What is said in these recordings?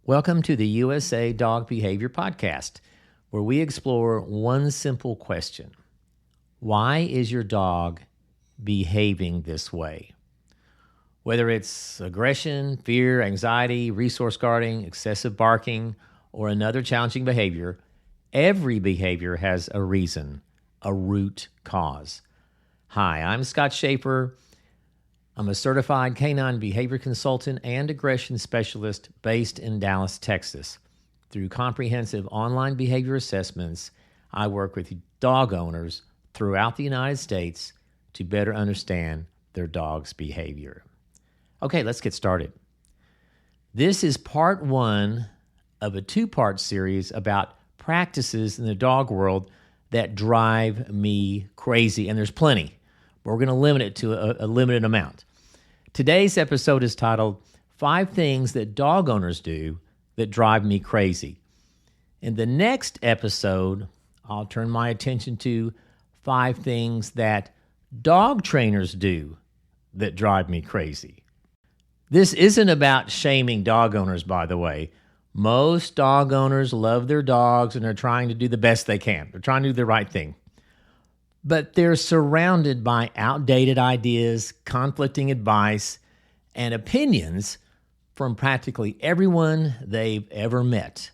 Welcome to the USA Dog Behavior Podcast, where we explore one simple question. Why is your dog behaving this way? Whether it's aggression, fear, anxiety, resource guarding, excessive barking, or another challenging behavior, every behavior has a reason, a root cause. Hi, I'm Scott Sheaffer. I'm a certified canine behavior consultant and aggression specialist based in Dallas, Texas. Through comprehensive online behavior assessments, I work with dog owners throughout the United States to better understand their dog's behavior. Okay, let's get started. This is part one of a two-part series about practices in the dog world that drive me crazy, and there's plenty. But we're going to limit it to a limited amount. Today's episode is titled, 5 Things That Dog Owners Do That Drive Me Crazy. In the next episode, I'll turn my attention to 5 things that dog trainers do that drive me crazy. This isn't about shaming dog owners, by the way. Most dog owners love their dogs and are trying to do the best they can. They're trying to do the right thing. But they're surrounded by outdated ideas, conflicting advice, and opinions from practically everyone they've ever met.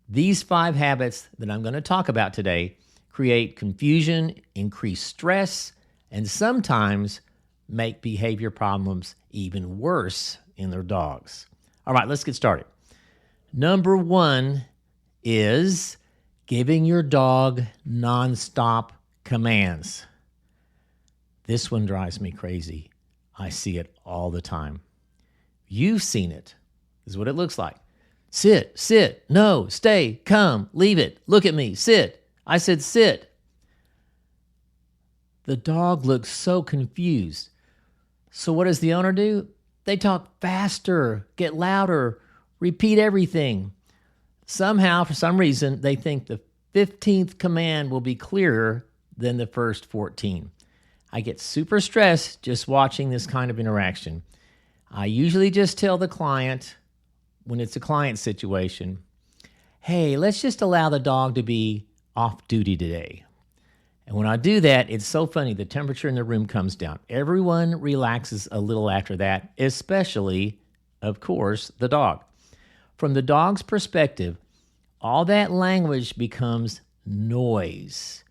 These 5 habits that I'm going to talk about today create confusion, increase stress, and sometimes make behavior problems even worse in their dogs. All right, let's get started. Number 1 is giving your dog nonstop commands. This one drives me crazy. I see it all the time. You've seen it. This is what it looks like. Sit, no, stay, come, leave it, look at me, sit. I said sit. The dog looks so confused. So what does the owner do? They talk faster, get louder, repeat everything. Somehow, for some reason, they think the 15th command will be clearer than the first 14. I get super stressed just watching this kind of interaction. I usually just tell the client, when it's a client situation, hey, let's just allow the dog to be off duty today. And when I do that, it's so funny, the temperature in the room comes down. Everyone relaxes a little after that, especially, of course, the dog. From the dog's perspective, all that language becomes noise.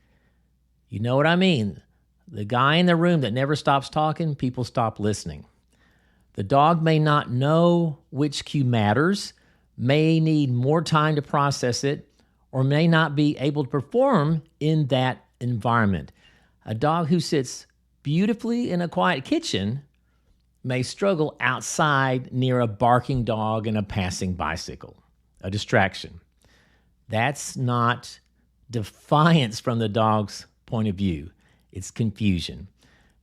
You know what I mean? The guy in the room that never stops talking, people stop listening. The dog may not know which cue matters, may need more time to process it, or may not be able to perform in that environment. A dog who sits beautifully in a quiet kitchen may struggle outside near a barking dog and a passing bicycle, a distraction. That's not defiance from the dog's point of view. It's confusion.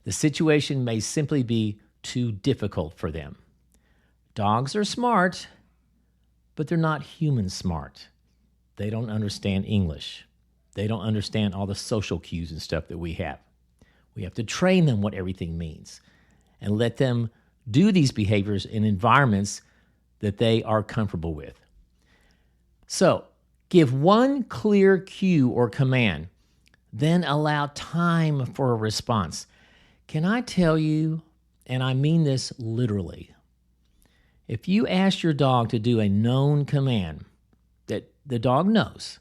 The situation may simply be too difficult for them. Dogs are smart, but they're not human smart. They don't understand English. They don't understand all the social cues and stuff that we have. We have to train them what everything means and let them do these behaviors in environments that they are comfortable with. So, give one clear cue or command, then allow time for a response. Can I tell you, and I mean this literally, if you ask your dog to do a known command that the dog knows,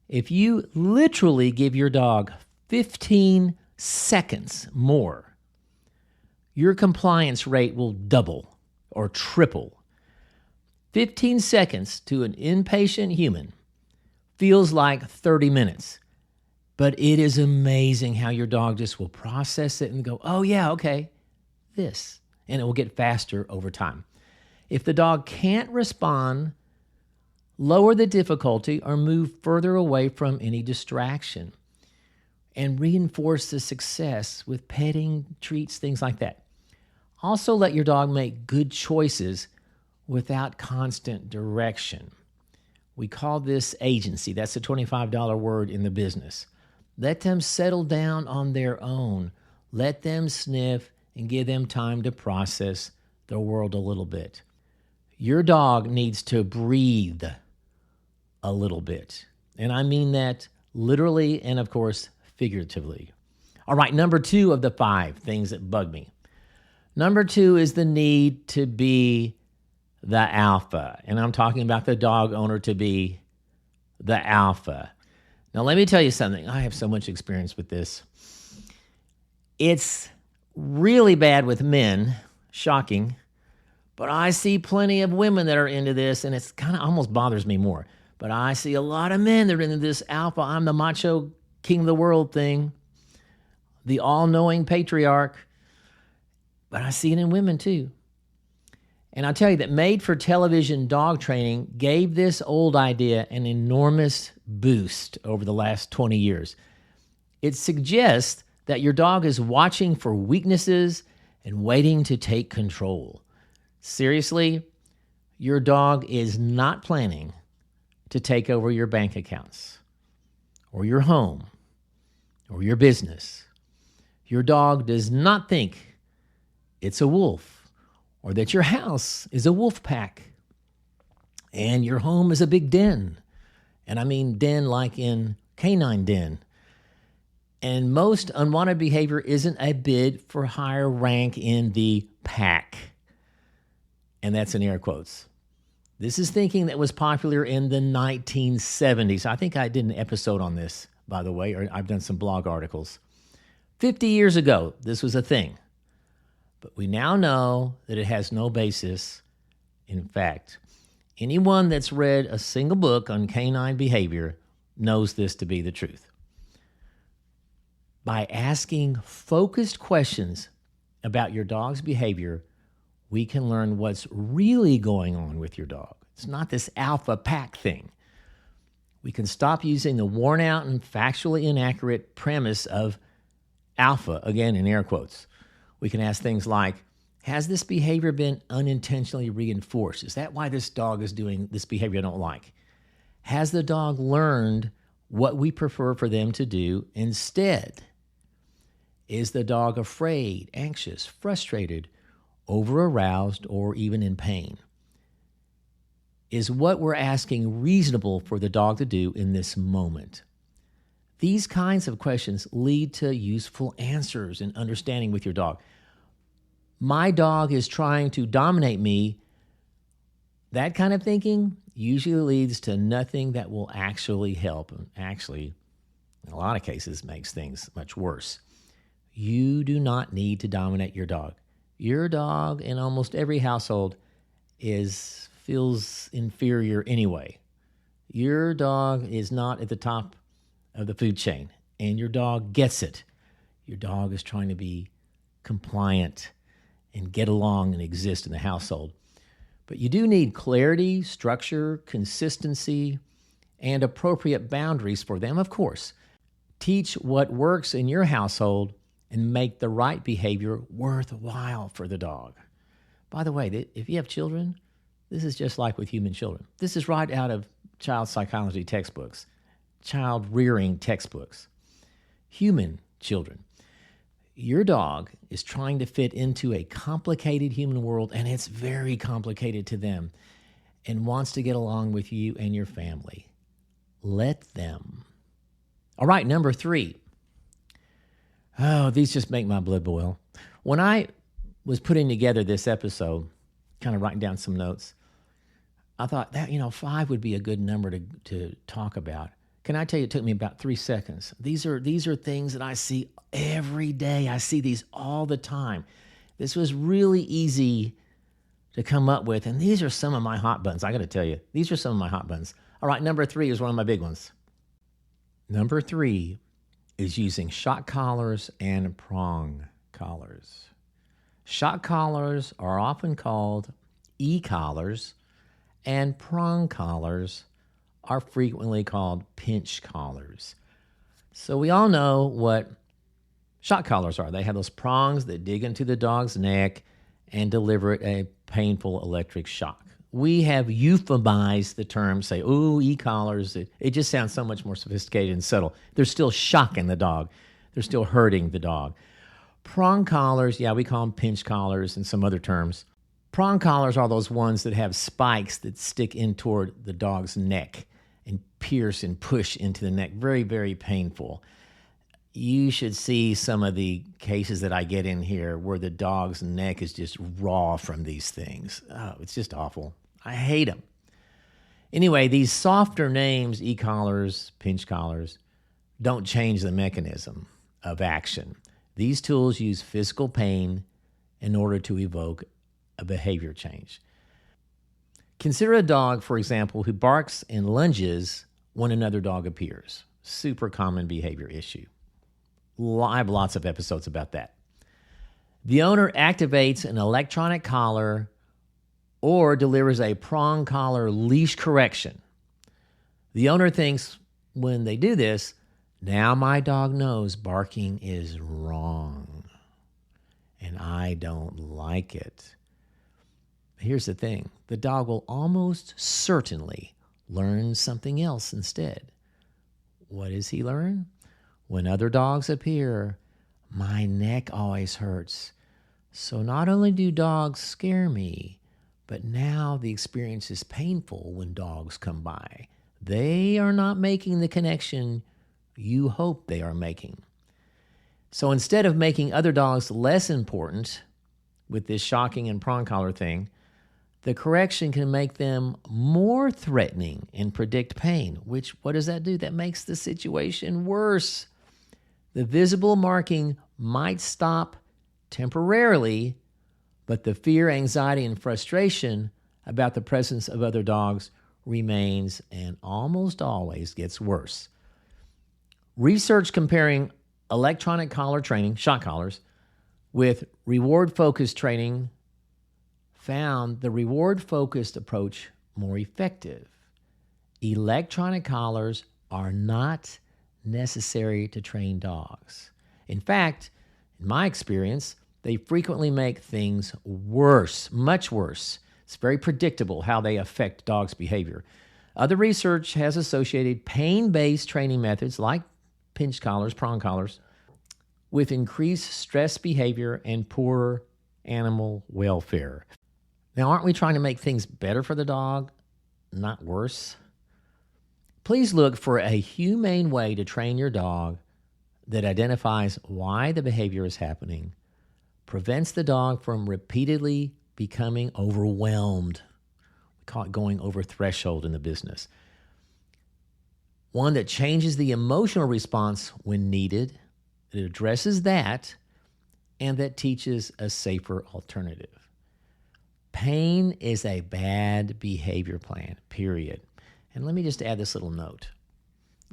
if you literally give your dog 15 seconds more, your compliance rate will double or triple. 15 seconds to an impatient human feels like 30 minutes. But it is amazing how your dog just will process it and go, oh yeah, okay, this. And it will get faster over time. If the dog can't respond, lower the difficulty or move further away from any distraction. And reinforce the success with petting, treats, things like that. Also let your dog make good choices without constant direction. We call this agency. That's a $25 word in the business. Let them settle down on their own. Let them sniff and give them time to process their world a little bit. Your dog needs to breathe a little bit. And I mean that literally and, of course, figuratively. All right, number 2 of the 5 things that bug me. Number 2 is the need to be the alpha. And I'm talking about the dog owner to be the alpha. Now, let me tell you something. I have so much experience with this. It's really bad with men, shocking, but I see plenty of women that are into this, and it's kind of almost bothers me more. But I see a lot of men that are into this alpha, I'm the macho king of the world thing, the all-knowing patriarch. But I see it in women too. And I'll tell you that made-for-television dog training gave this old idea an enormous boost over the last 20 years. It suggests that your dog is watching for weaknesses and waiting to take control. Seriously, your dog is not planning to take over your bank accounts or your home or your business. Your dog does not think it's a wolf, or that your house is a wolf pack, and your home is a big den. And I mean den like in canine den. And most unwanted behavior isn't a bid for higher rank in the pack. And that's in air quotes. This is thinking that was popular in the 1970s. I think I did an episode on this, by the way, or I've done some blog articles. 50 years ago, this was a thing. But we now know that it has no basis in fact. Anyone that's read a single book on canine behavior knows this to be the truth. By asking focused questions about your dog's behavior, we can learn what's really going on with your dog. It's not this alpha pack thing. We can stop using the worn out and factually inaccurate premise of alpha, again in air quotes. We can ask things like, has this behavior been unintentionally reinforced? Is that why this dog is doing this behavior I don't like? Has the dog learned what we prefer for them to do instead? Is the dog afraid, anxious, frustrated, over-aroused, or even in pain? Is what we're asking reasonable for the dog to do in this moment? These kinds of questions lead to useful answers and understanding with your dog. My dog is trying to dominate me. That kind of thinking usually leads to nothing that will actually help, and actually, in a lot of cases, makes things much worse. You do not need to dominate your dog. Your dog in almost every household feels inferior anyway. Your dog is not at the top of the food chain, and your dog gets it. Your dog is trying to be compliant and get along and exist in the household. But you do need clarity, structure, consistency, and appropriate boundaries for them, of course. Teach what works in your household and make the right behavior worthwhile for the dog. By the way, if you have children, this is just like with human children. This is right out of child psychology textbooks, child rearing textbooks. Human children. Your dog is trying to fit into a complicated human world, and it's very complicated to them, and wants to get along with you and your family. Let them. All right, number 3. Oh, these just make my blood boil. When I was putting together this episode, kind of writing down some notes, I thought that, 5 would be a good number to talk about. Can I tell you, it took me about 3 seconds. These are things that I see every day. I see these all the time. This was really easy to come up with, and these are some of my hot buttons. I got to tell you, these are some of my hot buttons. All right, number 3 is one of my big ones. Number 3 is using shock collars and prong collars. Shock collars are often called e-collars, and prong collars are frequently called pinch collars. So we all know what shock collars are. They have those prongs that dig into the dog's neck and deliver a painful electric shock. We have euphemized the term, say, ooh, e-collars. It just sounds so much more sophisticated and subtle. They're still shocking the dog. They're still hurting the dog. Prong collars, yeah, we call them pinch collars and some other terms. Prong collars are those ones that have spikes that stick in toward the dog's neck and pierce and push into the neck. Very, very painful. You should see some of the cases that I get in here where the dog's neck is just raw from these things. Oh, it's just awful. I hate them. Anyway, these softer names, e-collars, pinch collars, don't change the mechanism of action. These tools use physical pain in order to evoke a behavior change. Consider a dog, for example, who barks and lunges when another dog appears. Super common behavior issue. I have lots of episodes about that. The owner activates an electronic collar or delivers a prong collar leash correction. The owner thinks when they do this, now my dog knows barking is wrong, and I don't like it. Here's the thing. The dog will almost certainly learn something else instead. What does he learn? When other dogs appear, my neck always hurts. So not only do dogs scare me, but now the experience is painful when dogs come by. They are not making the connection you hope they are making. So instead of making other dogs less important with this shocking and prong collar thing, the correction can make them more threatening and predict pain, which, what does that do? That makes the situation worse. The visible marking might stop temporarily, but the fear, anxiety, and frustration about the presence of other dogs remains and almost always gets worse. Research comparing electronic collar training, shock collars, with reward-focused training found the reward-focused approach more effective. Electronic collars are not necessary to train dogs. In fact, in my experience, they frequently make things worse, much worse. It's very predictable how they affect dogs' behavior. Other research has associated pain-based training methods like pinch collars, prong collars, with increased stress behavior and poor animal welfare. Now, aren't we trying to make things better for the dog, not worse? Please look for a humane way to train your dog that identifies why the behavior is happening, prevents the dog from repeatedly becoming overwhelmed. We call it going over threshold in the business. One that changes the emotional response when needed, that addresses that, and that teaches a safer alternative. Pain is a bad behavior plan, period. And let me just add this little note.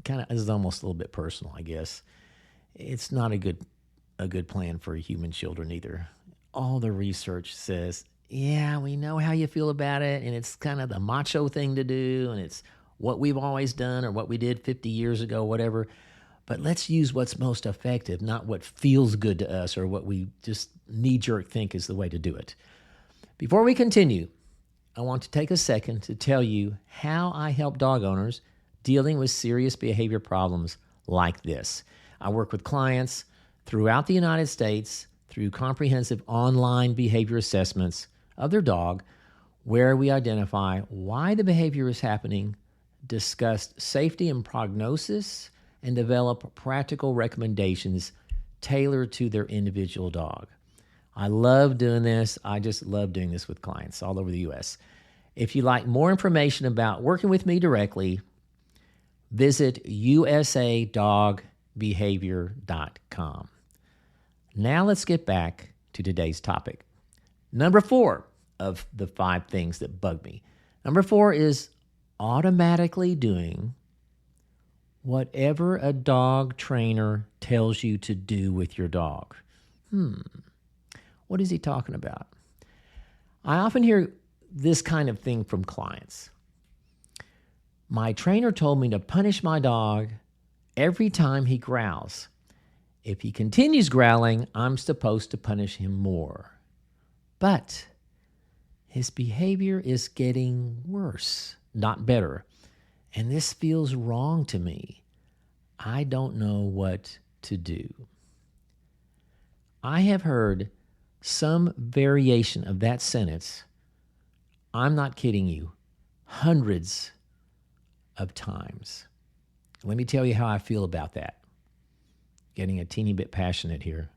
Kind of is almost a little bit personal, I guess. It's not a good plan for human children either. All the research says, yeah, we know how you feel about it, and it's kind of the macho thing to do, and it's what we've always done or what we did 50 years ago, whatever. But let's use what's most effective, not what feels good to us or what we just knee-jerk think is the way to do it. Before we continue, I want to take a second to tell you how I help dog owners dealing with serious behavior problems like this. I work with clients throughout the United States through comprehensive online behavior assessments of their dog, where we identify why the behavior is happening, discuss safety and prognosis, and develop practical recommendations tailored to their individual dog. I love doing this. I just love doing this with clients all over the U.S. If you'd like more information about working with me directly, visit usadogbehavior.com. Now let's get back to today's topic. Number 4 of the 5 things that bug me. Number 4 is automatically doing whatever a dog trainer tells you to do with your dog. What is he talking about? I often hear this kind of thing from clients. My trainer told me to punish my dog every time he growls. If he continues growling, I'm supposed to punish him more. But his behavior is getting worse, not better. And this feels wrong to me. I don't know what to do. I have heard some variation of that sentence I'm not kidding you, hundreds of times. Let me tell you how I feel about that. Getting a teeny bit passionate here.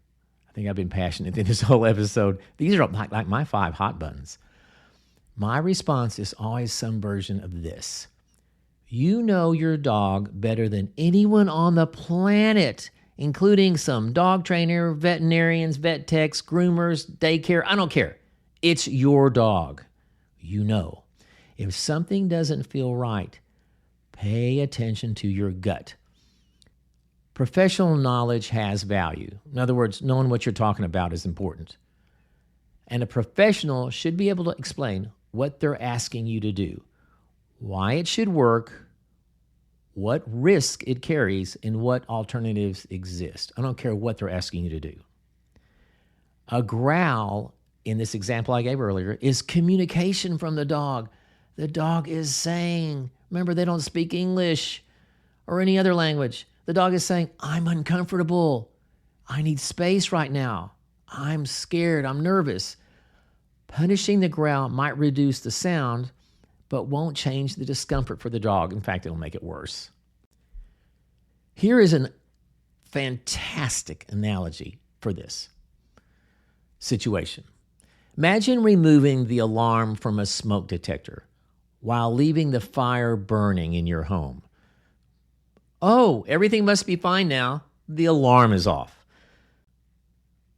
I think I've been passionate in this whole episode. These are like my 5 hot buttons. My response is always some version of this. You know your dog better than anyone on the planet, including some dog trainer, veterinarians, vet techs, groomers, daycare. I don't care. It's your dog. You know. If something doesn't feel right, pay attention to your gut. Professional knowledge has value. In other words, knowing what you're talking about is important. And a professional should be able to explain what they're asking you to do, why it should work, what risk it carries, and what alternatives exist. I don't care what they're asking you to do. A growl, in this example I gave earlier, is communication from the dog. The dog is saying, remember, they don't speak English or any other language. The dog is saying, I'm uncomfortable. I need space right now. I'm scared. I'm nervous. Punishing the growl might reduce the sound, but won't change the discomfort for the dog. In fact, it'll make it worse. Here is a fantastic analogy for this situation. Imagine removing the alarm from a smoke detector while leaving the fire burning in your home. Oh, everything must be fine now. The alarm is off.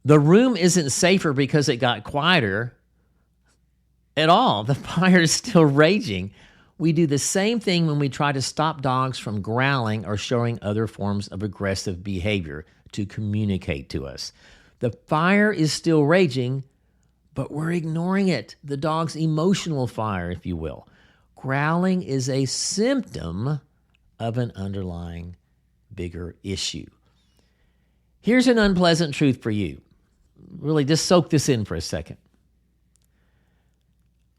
The room isn't safer because it got quieter at all. The fire is still raging. We do the same thing when we try to stop dogs from growling or showing other forms of aggressive behavior to communicate to us. The fire is still raging, but we're ignoring it. The dog's emotional fire, if you will. Growling is a symptom of an underlying bigger issue. Here's an unpleasant truth for you. Really, just soak this in for a second.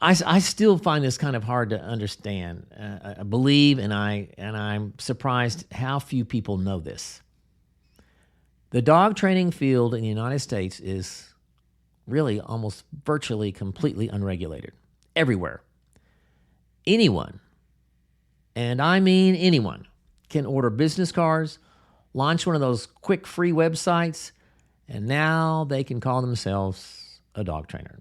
I still find this kind of hard to understand. I believe, and I'm surprised how few people know this. The dog training field in the United States is really almost virtually completely unregulated. Everywhere. Anyone, and I mean anyone, can order business cards, launch one of those quick free websites, and now they can call themselves a dog trainer.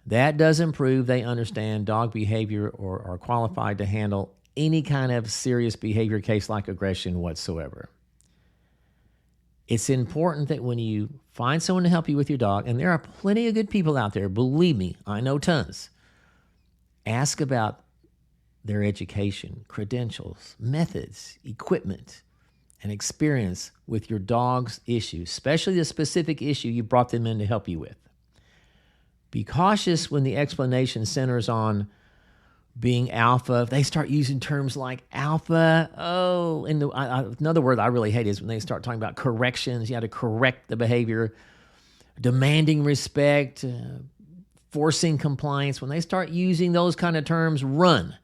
That doesn't prove they understand dog behavior or are qualified to handle any kind of serious behavior case like aggression whatsoever. It's important that when you find someone to help you with your dog, and there are plenty of good people out there, believe me, I know tons, ask about their education, credentials, methods, equipment, and experience with your dog's issue, especially the specific issue you brought them in to help you with. Be cautious when the explanation centers on being alpha. If they start using terms like alpha, another word I really hate is when they start talking about corrections. You have to correct the behavior, demanding respect, forcing compliance. When they start using those kind of terms, run.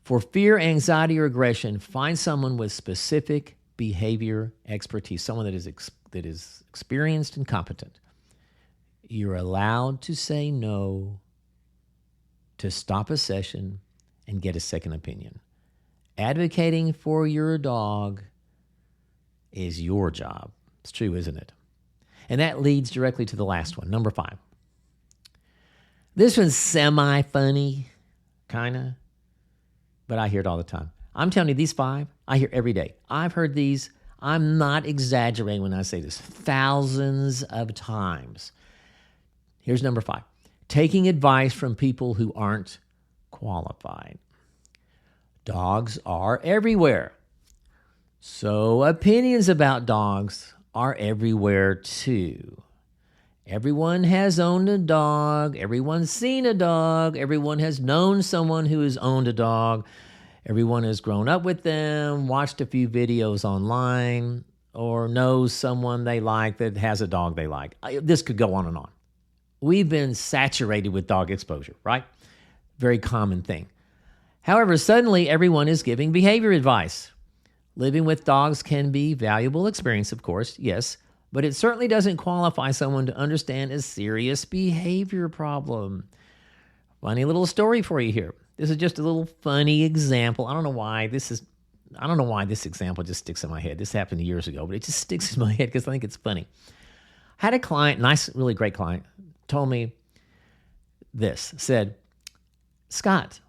For fear, anxiety, or aggression, find someone with specific behavior expertise, someone that is experienced and competent. You're allowed to say no, to stop a session, and get a second opinion. Advocating for your dog is your job. It's true, isn't it? And that leads directly to the last one, number 5. This one's semi-funny, kind of, but I hear it all the time. I'm telling you, these 5, I hear every day. I've heard these, I'm not exaggerating when I say this, thousands of times. Here's number 5. Taking advice from people who aren't qualified. Dogs are everywhere. So opinions about dogs are everywhere too. Everyone has owned a dog. Everyone's seen a dog. Everyone has known someone who has owned a dog. Everyone has grown up with them, watched a few videos online, or knows someone they like that has a dog they like. This could go on and on. We've been saturated with dog exposure, right? Very common thing. However, suddenly everyone is giving behavior advice. Living with dogs can be a valuable experience, of course, yes, but it certainly doesn't qualify someone to understand a serious behavior problem. Funny little story for you here. This is just a little funny example. I don't know why this example just sticks in my head. This happened years ago, but it just sticks in my head because I think it's funny. I had a client, nice, really great client, told me this, said, Scott,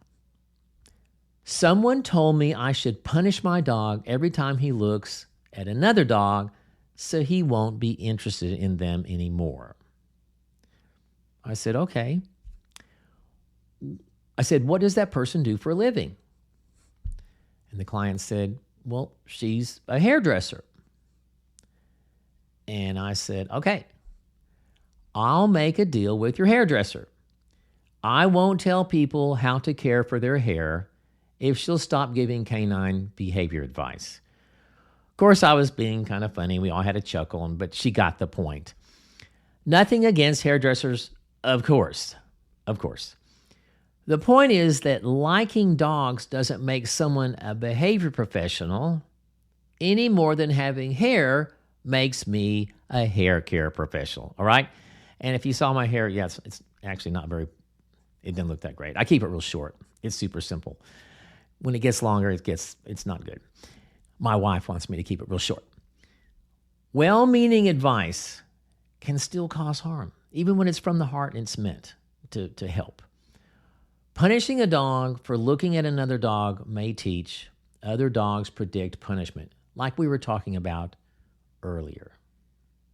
someone told me I should punish my dog every time he looks at another dog so he won't be interested in them anymore. I said, okay. I said, what does that person do for a living? And the client said, well, she's a hairdresser. And I said, okay, I'll make a deal with your hairdresser. I won't tell people how to care for their hair if she'll stop giving canine behavior advice. Of course, I was being kind of funny. We all had a chuckle, but she got the point. Nothing against hairdressers, of course. Of course. The point is that liking dogs doesn't make someone a behavior professional any more than having hair makes me a hair care professional, all right? And if you saw my hair, yeah, it's actually it didn't look that great. I keep it real short. It's super simple. When it gets longer, it's not good. My wife wants me to keep it real short. Well-meaning advice can still cause harm, even when it's from the heart and it's meant to help. Punishing a dog for looking at another dog may teach other dogs predict punishment, like we were talking about earlier.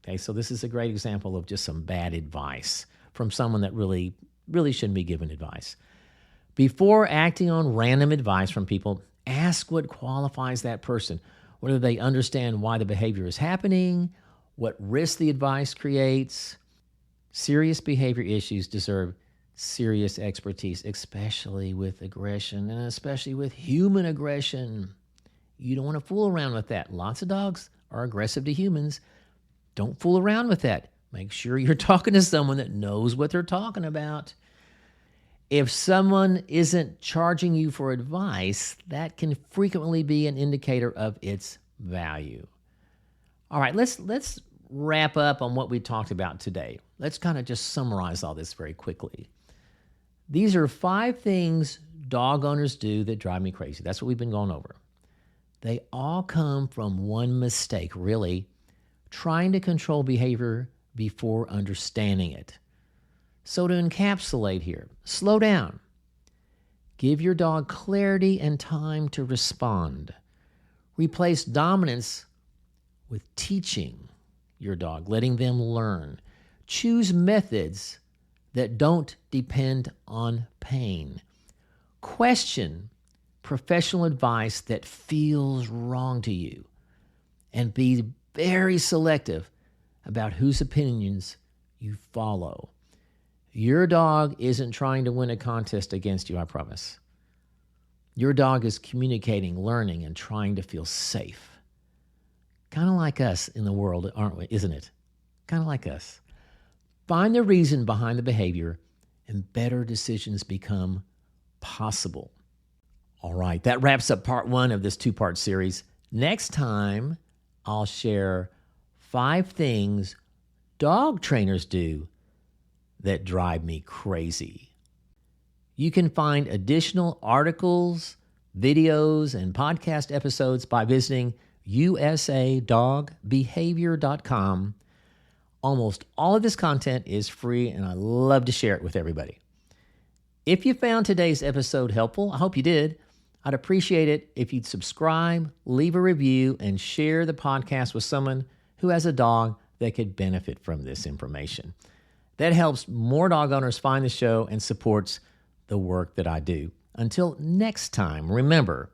Okay, so this is a great example of just some bad advice from someone that really shouldn't be given advice. Before acting on random advice from people, ask what qualifies that person, whether they understand why the behavior is happening, what risk the advice creates. Serious behavior issues deserve serious expertise, especially with aggression and especially with human aggression. You don't want to fool around with that. Lots of dogs are aggressive to humans. Don't fool around with that. Make sure you're talking to someone that knows what they're talking about. If someone isn't charging you for advice, that can frequently be an indicator of its value. All right, let's wrap up on what we talked about today. Let's kind of just summarize all this very quickly. These are 5 things dog owners do that drive me crazy. That's what we've been going over. They all come from one mistake, really, trying to control behavior before understanding it. So to encapsulate here, slow down. Give your dog clarity and time to respond. Replace dominance with teaching your dog, letting them learn. Choose methods that don't depend on pain. Question professional advice that feels wrong to you. And be very selective about whose opinions you follow. Your dog isn't trying to win a contest against you, I promise. Your dog is communicating, learning, and trying to feel safe. Kind of like us in the world, aren't we? Isn't it? Kind of like us. Find the reason behind the behavior, and better decisions become possible. All right, that wraps up part 1 of this 2-part series. Next time, I'll share 5 things dog trainers do that drive me crazy. You can find additional articles, videos, and podcast episodes by visiting usadogbehavior.com. Almost all of this content is free, and I love to share it with everybody. If you found today's episode helpful, I hope you did. I'd appreciate it if you'd subscribe, leave a review, and share the podcast with someone who has a dog that could benefit from this information. That helps more dog owners find the show and supports the work that I do. Until next time, remember,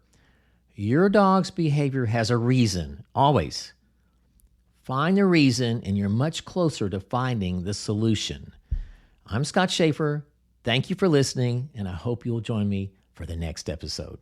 your dog's behavior has a reason, always. Find the reason, and you're much closer to finding the solution. I'm Scott Sheaffer. Thank you for listening, and I hope you'll join me for the next episode.